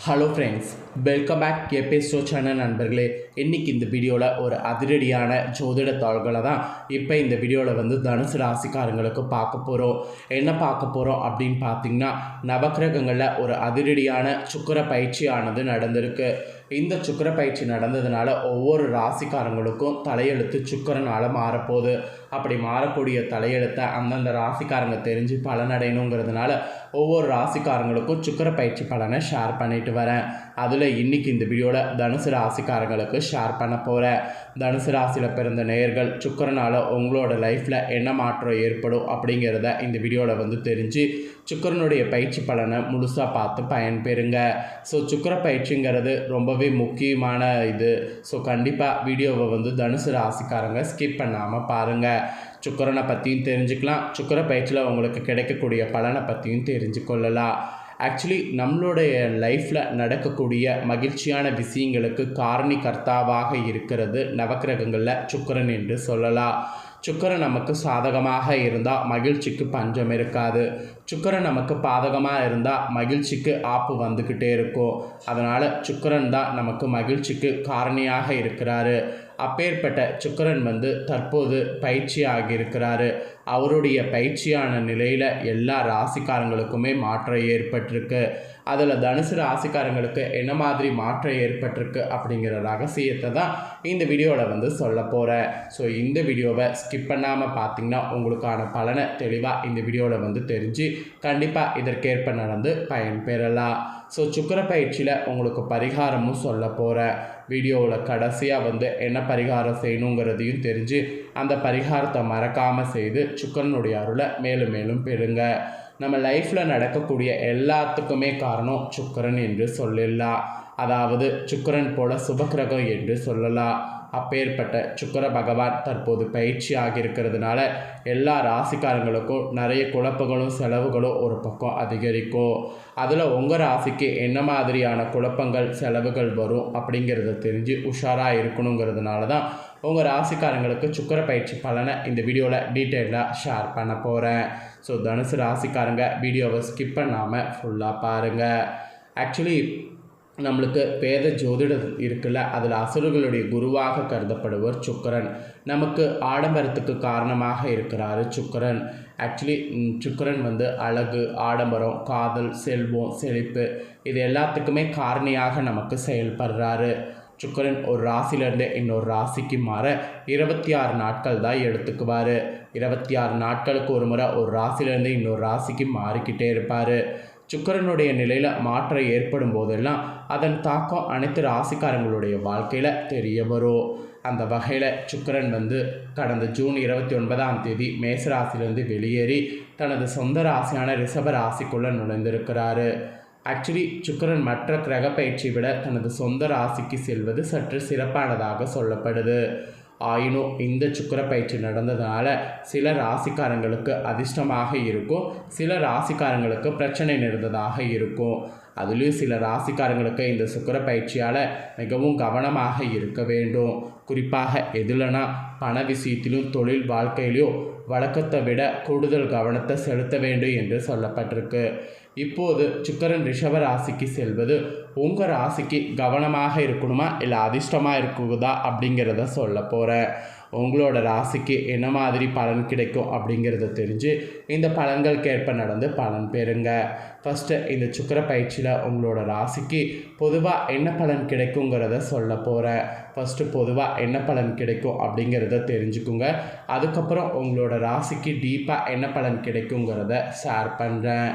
Hello friends, welcome back கேபிஎஸ்டோ channel நண்பர்களே. இன்றைக்கி இந்த வீடியோவில் ஒரு அதிரடியான ஜோதிட தாள்களை தான் இப்போ இந்த வீடியோவில் தனுசு ராசிக்காரங்களுக்கு பார்க்க போகிறோம். என்ன பார்க்க போகிறோம் அப்படின்னு பார்த்திங்கன்னா, நவக்கிரகங்களில் ஒரு அதிரடியான சுக்கிர பயிற்சியானது நடந்திருக்கு. இந்த சுக்கிர பயிற்சி நடந்ததுனால ஒவ்வொரு ராசிக்காரங்களுக்கும் தலையெழுத்து சுக்கிரனால் மாறப்போகுது. அப்படி மாறக்கூடிய தலையெழுத்தை அந்தந்த ராசிக்காரங்க தெரிஞ்சு பலனடையணுங்கிறதுனால ஒவ்வொரு ராசிக்காரங்களுக்கும் சுக்கிர பயிற்சி பலனை ஷேர் பண்ணிட்டு வரேன். அதில் இன்றைக்கி இந்த வீடியோவில் தனுசு ராசிக்காரங்களுக்கு ஷேர் பண்ண போகிறேன். தனுசு ராசியில் பிறந்த நேயர்கள் சுக்கிரனால் உங்களோட லைஃப்பில் என்ன மாற்றம் ஏற்படும் அப்படிங்கிறத இந்த வீடியோவில் தெரிஞ்சு சுக்கிரனுடைய பயிற்சி பலனை முழுசாக பார்த்து பயன்பெறுங்க. ஸோ சுக்கிர பயிற்சிங்கிறது ரொம்பவே முக்கியமான இது. ஸோ கண்டிப்பாக வீடியோவை தனுசு ராசிக்காரங்க ஸ்கிப் பண்ணாமல் பாருங்கள். சுக்கிரனை பற்றியும் தெரிஞ்சுக்கலாம், சுக்கிர பயிற்சியில் உங்களுக்கு கிடைக்கக்கூடிய பலனை பற்றியும் தெரிஞ்சு கொள்ளலாம். ஆக்சுவலி நம்மளுடைய லைஃப்பில் நடக்கக்கூடிய மகிழ்ச்சியான விஷயங்களுக்கு காரணிகர்த்தாவாக இருக்கிறது நவக்கிரகங்களில் சுக்கிரன் என்று சொல்லலாம். சுக்கிரன் நமக்கு சாதகமாக இருந்தால் மகிழ்ச்சிக்கு பஞ்சம் இருக்காது. சுக்கிரன் நமக்கு பாதகமாக இருந்தால் மகிழ்ச்சிக்கு ஆப்பு வந்துக்கிட்டே இருக்கும். அதனால் சுக்கிரன் தான் நமக்கு மகிழ்ச்சிக்கு காரணியாக இருக்கிறாரு. அப்பேற்பட்ட சுக்கிரன் தற்போது பயிற்சியாகி இருக்கிறாரு. அவருடைய பயிற்சியான நிலையில் எல்லா ராசிக்காரங்களுக்குமே மாற்றம் ஏற்பட்டிருக்கு. அதில் தனுசு ராசிக்காரங்களுக்கு என்ன மாதிரி மாற்றம் ஏற்பட்டிருக்கு அப்படிங்கிற ரகசியத்தை தான் இந்த வீடியோவில் சொல்ல போகிறேன். ஸோ இந்த வீடியோவை ஸ்கிப் பண்ணாமல் பார்த்தீங்கன்னா உங்களுக்கான பலனை தெளிவாக இந்த வீடியோவில் தெரிஞ்சு கண்டிப்பாக இதற்கேற்ப நடந்து பயன்பெறலாம். ஸோ சுக்கிர பயிற்சியில் உங்களுக்கு பரிகாரமும் சொல்ல போகிறேன். வீடியோவில் கடைசியாக என்ன பரிகாரம் செய்யணுங்கிறதையும் தெரிஞ்சு அந்த பரிகாரத்தை மறக்காமல் செய்து சுக்கிரனுடைய அருளை மேலும் மேலும் பெறுங்க. நம்ம லைஃப்பில் நடக்கக்கூடிய எல்லாத்துக்குமே காரணம் சுக்கிரன் என்று சொல்லலாம். அதாவது சுக்கிரன் போல சுபக்கிரகம் என்று சொல்லலாம். அப்பேற்பட்ட சுக்கிர பகவான் தற்போது பயிற்சி ஆகியிருக்கிறதுனால எல்லா ராசிக்காரங்களுக்கும் நிறைய குழப்பங்களும் செலவுகளும் ஒரு பக்கம் அதிகரிக்கும். அதில் உங்கள் ராசிக்கு என்ன மாதிரியான குழப்பங்கள் செலவுகள் வரும் அப்படிங்கிறத தெரிஞ்சு உஷாராக இருக்கணுங்கிறதுனால தான் உங்கள் ராசிக்காரங்களுக்கு சுக்கிர பயிற்சி பலனை இந்த வீடியோவில் டீட்டெயிலாக ஷேர் பண்ண போகிறேன். ஸோ தனுசு ராசிக்காரங்க வீடியோவை ஸ்கிப் பண்ணாமல் ஃபுல்லாக பாருங்கள். ஆக்சுவலி நம்மளுக்கு வேத ஜோதிடம் இருக்குல்ல, அதில் அசுரர்களுடைய குருவாக கருதப்படுவர் சுக்கிரன். நமக்கு ஆடம்பரத்துக்கு காரணமாக இருக்கிறாரு சுக்கிரன். ஆக்சுவலி சுக்கிரன் அழகு, ஆடம்பரம், காதல், செல்வம், செழிப்பு இது எல்லாத்துக்குமே காரணியாக நமக்கு செயல்படுறாரு. சுக்கிரன் ஒரு ராசியிலேருந்து இன்னொரு ராசிக்கு மாற 26 நாட்கள் தான் எடுத்துக்குவார். 26 நாட்களுக்கு ஒரு முறை ஒரு ராசியிலேருந்து இன்னொரு ராசிக்கு மாறிக்கிட்டே இருப்பார். சுக்கிரனுடைய நிலையில் மாற்றம் ஏற்படும் போதெல்லாம் அதன் தாக்கம் அனைத்து ராசிக்காரங்களுடைய வாழ்க்கையில் தெரிய வரும். அந்த வகையில் சுக்கிரன் கடந்த ஜூன் 29ஆம் தேதி மேசராசிலிருந்து வெளியேறி தனது சொந்த ராசியான ரிஷப ராசிக்குள்ளே நுழைந்திருக்கிறாரு. ஆக்சுவலி சுக்கிரன் மற்ற கிரக பயிற்சியை விட தனது சொந்த ராசிக்கு செல்வது சற்று சிறப்பானதாக சொல்லப்படுது. ஆயினும் இந்த சுக்கிர பயிற்சி நடந்ததுனால சில ராசிக்காரங்களுக்கு அதிர்ஷ்டமாக இருக்கும், சில ராசிக்காரங்களுக்கு பிரச்சனை நிறைந்ததாக இருக்கும். அதுலேயும் சில ராசிக்காரங்களுக்கு இந்த சுக்கிர பயிற்சியால் மிகவும் கவனமாக இருக்க வேண்டும். குறிப்பாக எதுலனா பண விஷயத்திலும் தொழில் வாழ்க்கையிலும் வழக்கத்தை விட கூடுதல் கவனத்தை செலுத்த வேண்டும் என்று சொல்லப்பட்டிருக்கு. இப்போது சுக்கிரன் ரிஷப ராசிக்கு செல்வது உங்கள் ராசிக்கு கவனமாக இருக்கணுமா இல்லை அதிர்ஷ்டமாக இருக்குதா அப்படிங்கிறத சொல்ல போகிறேன். உங்களோட ராசிக்கு என்ன மாதிரி பலன் கிடைக்கும் அப்படிங்கிறத தெரிஞ்சு இந்த பலன்களுக்கேற்ப நடந்து பலன் பெறுங்க. ஃபஸ்ட்டு இந்த சுக்கிர பயிற்சியில் உங்களோட ராசிக்கு பொதுவாக என்ன பலன் கிடைக்குங்கிறத சொல்ல போகிறேன். ஃபஸ்ட்டு பொதுவாக என்ன பலன் கிடைக்கும் அப்படிங்கிறத தெரிஞ்சுக்குங்க. அதுக்கப்புறம் உங்களோட ராசிக்கு டீப்பாக என்ன பலன் கிடைக்குங்கிறத ஷேர் பண்ணுறேன்.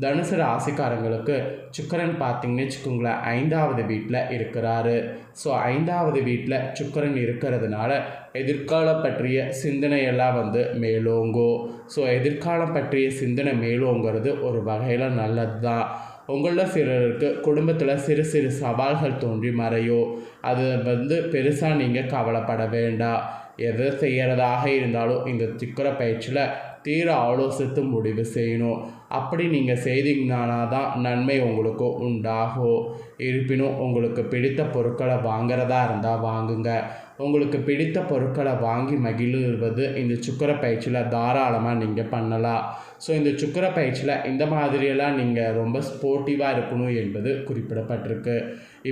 தனுசு ராசிக்காரங்களுக்கு சுக்கிரன் பார்த்திங்கன்னு வச்சுக்கோங்களேன் 5வது வீட்டில் இருக்கிறாரு. ஸோ 5வது வீட்டில் சுக்கிரன் இருக்கிறதுனால எதிர்காலம் பற்றிய சிந்தனையெல்லாம் மேலோங்கும். ஸோ எதிர்காலம் பற்றிய சிந்தனை மேலோங்கிறது ஒரு வகையில் நல்லது தான். உங்களில் சிலருக்கு குடும்பத்தில் சிறு சிறு சவால்கள் தோன்றி மறையும். அது பெருசாக நீங்கள் கவலைப்பட வேண்டாம். எதை செய்கிறதாக இருந்தாலும் இந்த சுக்கிர பயிற்சியில் தீர ஆலோசித்து முடிவு செய்யணும். அப்படி நீங்கள் செய்தீங்கன்னா தான் நன்மை உங்களுக்கு உண்டாகும். இருப்பினும் உங்களுக்கு பிடித்த பொருட்களை வாங்குறதா இருந்தால் வாங்குங்க. உங்களுக்கு பிடித்த பொருட்களை வாங்கி மகிழ்வது இந்த சுக்கிர பயிற்சியில் தாராளமாக நீங்கள் பண்ணலாம். ஸோ இந்த சுக்கிர பயிற்சியில் இந்த மாதிரியெல்லாம் நீங்கள் ரொம்ப ஸ்போர்ட்டிவாக இருக்கணும் என்பது குறிப்பிடப்பட்டிருக்கு.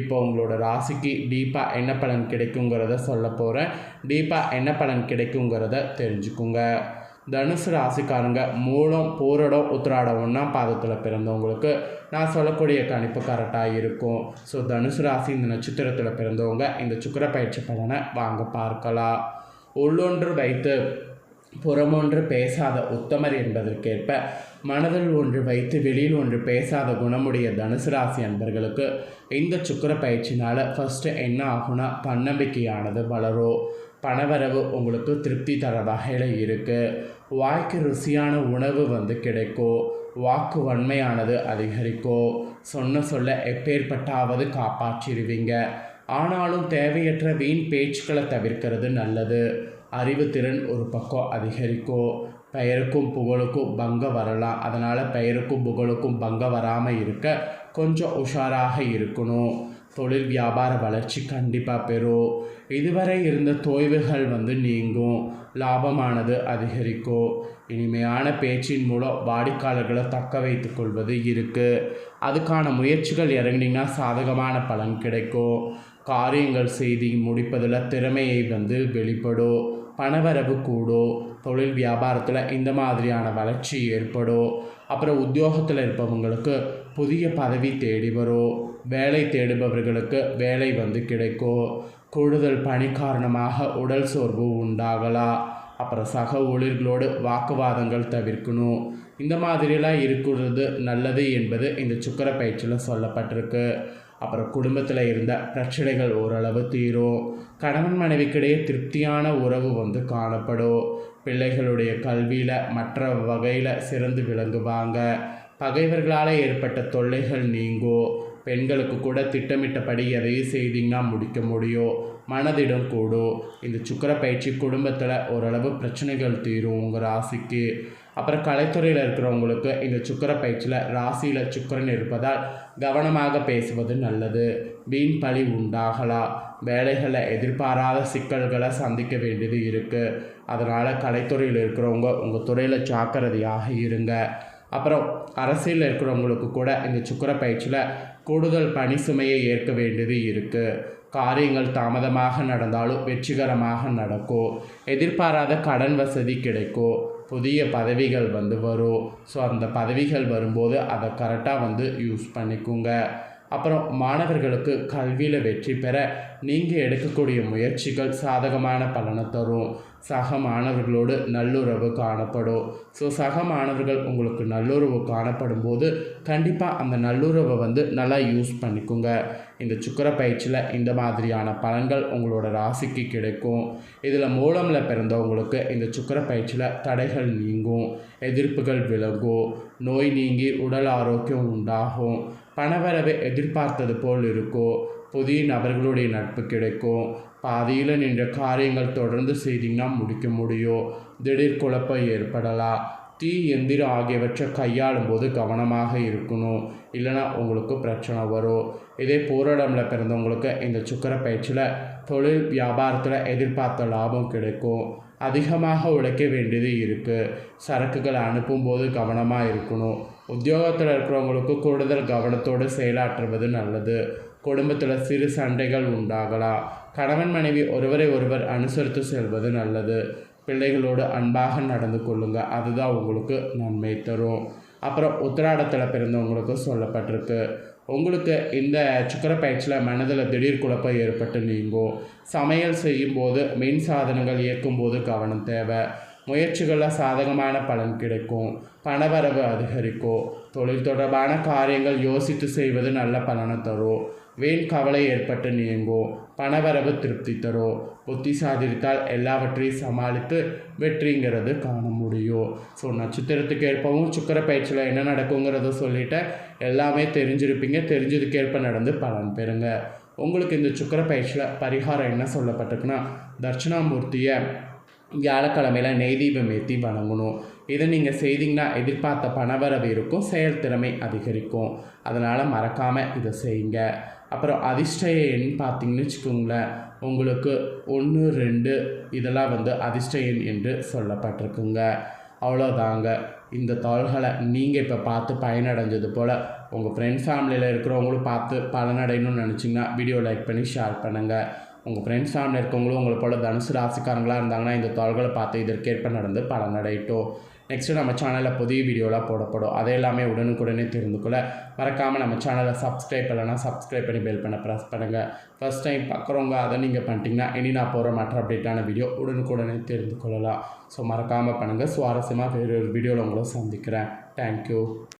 இப்போ உங்களோட ராசிக்கு டீப்பாக என்ன பலன் கிடைக்குங்கிறத சொல்ல போகிறேன். டீப்பாக என்ன பலன் கிடைக்குங்கிறத தெரிஞ்சுக்குங்க. தனுசு ராசிக்காரங்க மூலம், பூரடம், உத்திராடம் 1ஆம் பாதத்தில் பிறந்தவங்களுக்கு நான் சொல்லக்கூடிய கணிப்பு கரெக்டாக இருக்கும். ஸோ தனுசு ராசி இந்த நட்சத்திரத்தில் பிறந்தவங்க இந்த சுக்கிர பயிற்சி பலனை வாங்க பார்க்கலாம். உள்ளொன்று வைத்து புறமொன்று பேசாத உத்தமர் என்பதற்கேற்ப மனதில் ஒன்று வைத்து வெளியில் ஒன்று பேசாத குணமுடைய தனுசு ராசி அன்பர்களுக்கு இந்த சுக்கிர பயிற்சினால் ஃபஸ்ட்டு என்ன ஆகுனா தன்னம்பிக்கையானது வளரும். பணவரவு உங்களுக்கு திருப்தி தர வகையில் இருக்குது. வாய்க்கு ருசியான உணவு கிடைக்கும். வாக்கு வன்மையானது அதிகரிக்கும். சொன்ன சொல்ல எப்பேற்பட்டாவது காப்பாற்றிடுவீங்க. ஆனாலும் தேவையற்ற வீண் பேச்சுக்களை தவிர்க்கிறது நல்லது. அறிவுத்திறன் ஒரு பக்கம் அதிகரிக்கும். பெயருக்கும் புகழுக்கும் பங்கம் வரலாம். அதனால் பெயருக்கும் புகழுக்கும் பங்கம் வராமல் இருக்க கொஞ்சம் உஷாராக இருக்கணும். தொழில் வியாபார வளர்ச்சி கண்டிப்பாக பெறும். இதுவரை இருந்த தொய்வுகள் நீங்கும். லாபமானது அதிகரிக்கும். இனிமையான பேச்சின் மூலம் வாடிக்கையாளர்களை தக்க வைத்து கொள்வது இருக்குது. அதுக்கான முயற்சிகள் இறங்கினீங்கன்னா சாதகமான பலன் கிடைக்கும். காரியங்கள் செய்து முடிப்பதில் திறமையை வெளிப்படும். பணவரவு கூடும். தொழில் வியாபாரத்தில் இந்த மாதிரியான வளர்ச்சி ஏற்படும். அப்புறம் உத்தியோகத்தில் இருப்பவங்களுக்கு புதிய பதவி தேடி வரும். வேலை தேடுபவர்களுக்கு வேலை கிடைக்கும். கூடுதல் பணி காரணமாக உடல் சோர்வு உண்டாகலாம். அப்புறம் சக ஊழியர்களோடு வாக்குவாதங்கள் தவிர்க்கணும். இந்த மாதிரியெல்லாம் இருக்கிறது நல்லது என்பது இந்த சுக்கிர பயிற்சியில் சொல்லப்பட்டிருக்கு. அப்புறம் குடும்பத்தில் இருந்த பிரச்சனைகள் ஓரளவு தீரும். கணவன் மனைவிக்கிடையே திருப்தியான உறவு காணப்படும். பிள்ளைகளுடைய கல்வியில் மற்ற வகையில் சிறந்து விளங்குவாங்க. பகைவர்களால் ஏற்பட்ட தொல்லைகள் நீங்கும். பெண்களுக்கு கூட திட்டமிட்டபடி எதையும் செய்தீங்கன்னா முடிக்க முடியும். மனதிடம் கூடும். இந்த சுக்கிர பயிற்சி குடும்பத்தில் ஓரளவு பிரச்சனைகள் தீரும் உங்கள் ராசிக்கு. அப்புறம் கலைத்துறையில் இருக்கிறவங்களுக்கு இந்த சுக்கிர பயிற்சியில் ராசியில் சுக்கிரன் இருப்பதால் கவனமாக பேசுவது நல்லது. வீண் பழி உண்டாகலாம். வேலைகளை எதிர்பாராத சிக்கல்களை சந்திக்க வேண்டியது இருக்குது. அதனால் கலைத்துறையில் இருக்கிறவங்க உங்கள் துறையில் ஜாக்கிரதையாக இருங்க. அப்புறம் அரசியலில் இருக்கிறவங்களுக்கு கூட இந்த சுக்கிர பயிற்சியில் கூடுதல் பணி சுமையை ஏற்க வேண்டியது இருக்குது. காரியங்கள் தாமதமாக நடந்தாலும் வெற்றிகரமாக நடக்கும். எதிர்பாராத கடன் வசதி கிடைக்கும். புதிய பதவிகள் வரும். ஸோ அந்த பதவிகள் வரும்போது அதை கரெக்டாக யூஸ் பண்ணிக்கோங்க. அப்புறம் மாணவர்களுக்கு கல்வியில் வெற்றி பெற நீங்கள் எடுக்கக்கூடிய முயற்சிகள் சாதகமான பலனை தரும். சக மாணவர்களோடு நல்லுறவு காணப்படும். ஸோ சக மாணவர்கள் உங்களுக்கு நல்லுறவு காணப்படும் போது கண்டிப்பாக அந்த நல்லுறவை நல்லா யூஸ் பண்ணிக்கோங்க. இந்த சுக்கிர பயிற்சியில் இந்த மாதிரியான பலன்கள் உங்களோட ராசிக்கு கிடைக்கும். இதில் மூலமில் பிறந்தவங்களுக்கு இந்த சுக்கிர பயிற்சியில் தடைகள் நீங்கும். எதிர்ப்புகள் விலகும். நோய் நீங்கி உடல் ஆரோக்கியம் உண்டாகும். பணவரவை எதிர்பார்த்தது போல் இருக்கும். புதிய நபர்களுடைய நட்பு கிடைக்கும். பாதியில் நின்ற காரியங்கள் தொடர்ந்து செய்தீங்கன்னா முடிக்க முடியும். திடீர் குழப்பம் ஏற்படலாம். தீ எந்திரம் ஆகியவற்றை கையாளும் போது கவனமாக இருக்கணும். இல்லைனா உங்களுக்கு பிரச்சனை வரும். இதே பூரடமில் பிறந்தவங்களுக்கு இந்த சுக்கிர பயிற்சியில் தொழில் வியாபாரத்தில் எதிர்பார்த்த லாபம் கிடைக்கும். அதிகமாக உழைக்க வேண்டியது இருக்குது. சரக்குகளை அனுப்பும்போது கவனமாக இருக்கணும். உத்தியோகத்தில் இருக்கிறவங்களுக்கு கூடுதல் கவனத்தோடு செயலாற்றுவது நல்லது. குடும்பத்தில் சிறு சண்டைகள் உண்டாகலாம். கணவன் மனைவி ஒருவரை ஒருவர் அனுசரித்து செல்வது நல்லது. பிள்ளைகளோடு அன்பாக நடந்து கொள்ளுங்கள். அதுதான் உங்களுக்கு நன்மை தரும். அப்புறம் உத்திராடத்தில் பிறந்தவங்களுக்கு சொல்லப்பட்டிருக்கு. உங்களுக்கு இந்த சுக்கிர பயிற்சியில் மனதில் திடீர் குழப்பம் ஏற்பட்டு நீங்கும். சமையல் செய்யும்போது மின் சாதனங்கள் இயக்கும்போது கவனம் தேவை. முயற்சிகளில் சாதகமான பலன் கிடைக்கும். பணவரவு அதிகரிக்கும். தொழில் தொடர்பான காரியங்கள் யோசித்து செய்வது நல்ல பலனை தரும். வீண் கவலை ஏற்பட்டு நீங்கும். பணவரவு திருப்தி தரும். புத்தி சாதித்தால் எல்லாவற்றையும் சமாளித்து வெற்றிங்கிறது காண முடியும். ஸோ நட்சத்திரத்துக்கு ஏற்பவும் சுக்கிர பயிற்சியில் என்ன நடக்குங்கிறத சொல்லிவிட்டு எல்லாமே தெரிஞ்சிருப்பீங்க. தெரிஞ்சதுக்கேற்ப நடந்து பலன் பெறுங்க. உங்களுக்கு இந்த சுக்கிர பயிற்சியில் பரிகாரம் என்ன சொல்லப்பட்டிருக்குன்னா, தட்சிணாமூர்த்தியை வியாழக்கிழமையில் நெய் தீபம் ஏற்றி வணங்கணும். இதை நீங்கள் செய்தீங்கன்னா எதிர்பார்த்த பணவரவு இருக்கும், செயல்திறமை அதிகரிக்கும். அதனால் மறக்காமல் இதை செய்யுங்க. அப்புறம் அதிர்ஷ்ட எண் பார்த்தீங்கன்னு வச்சுக்கோங்களேன், உங்களுக்கு 1, 2 இதெல்லாம் அதிர்ஷ்ட எண் என்று சொல்லப்பட்டிருக்குங்க. அவ்வளோதாங்க. இந்த தாள்களை நீங்கள் இப்போ பார்த்து பயனடைஞ்சது போல் உங்கள் ஃப்ரெண்ட்ஸ் ஃபேமிலியில் இருக்கிறவங்களும் பார்த்து பலனடையணும்னு நினச்சிங்கன்னா வீடியோ லைக் பண்ணி ஷேர் பண்ணுங்கள். உங்கள் ஃப்ரெண்ட்ஸ் ஃபேமிலியில் இருக்கவங்களும் உங்களை போல் தனுசு ராசிக்காரங்களாக இருந்தாங்கன்னா இந்த தாள்களை பார்த்து இதற்கேற்ப நடந்து பலனடையட்டும். நெக்ஸ்ட்டு நம்ம சேனலில் புதிய வீடியோலாம் போடப்படும். அதை எல்லாமே உடனுக்குடனே தெரிந்து கொள்ள மறக்காமல் நம்ம சேனலை சப்ஸ்கிரைப் பண்ணலைன்னா சப்ஸ்கிரைப் பண்ணி பெல் பண்ண ப்ரெஸ் பண்ணுங்கள். ஃபஸ்ட் டைம் பார்க்குறவங்க அதை நீங்கள் பண்ணிட்டீங்கன்னா இனி நான் போகிற மற்ற அப்டேட்டான வீடியோ உடனுக்குடனே தெரிந்து கொள்ளலாம். ஸோ மறக்காமல் பண்ணுங்கள். சுவாரஸ்யமாக வேறு ஒரு வீடியோவில் உங்களை சந்திக்கிறேன். தேங்க்யூ.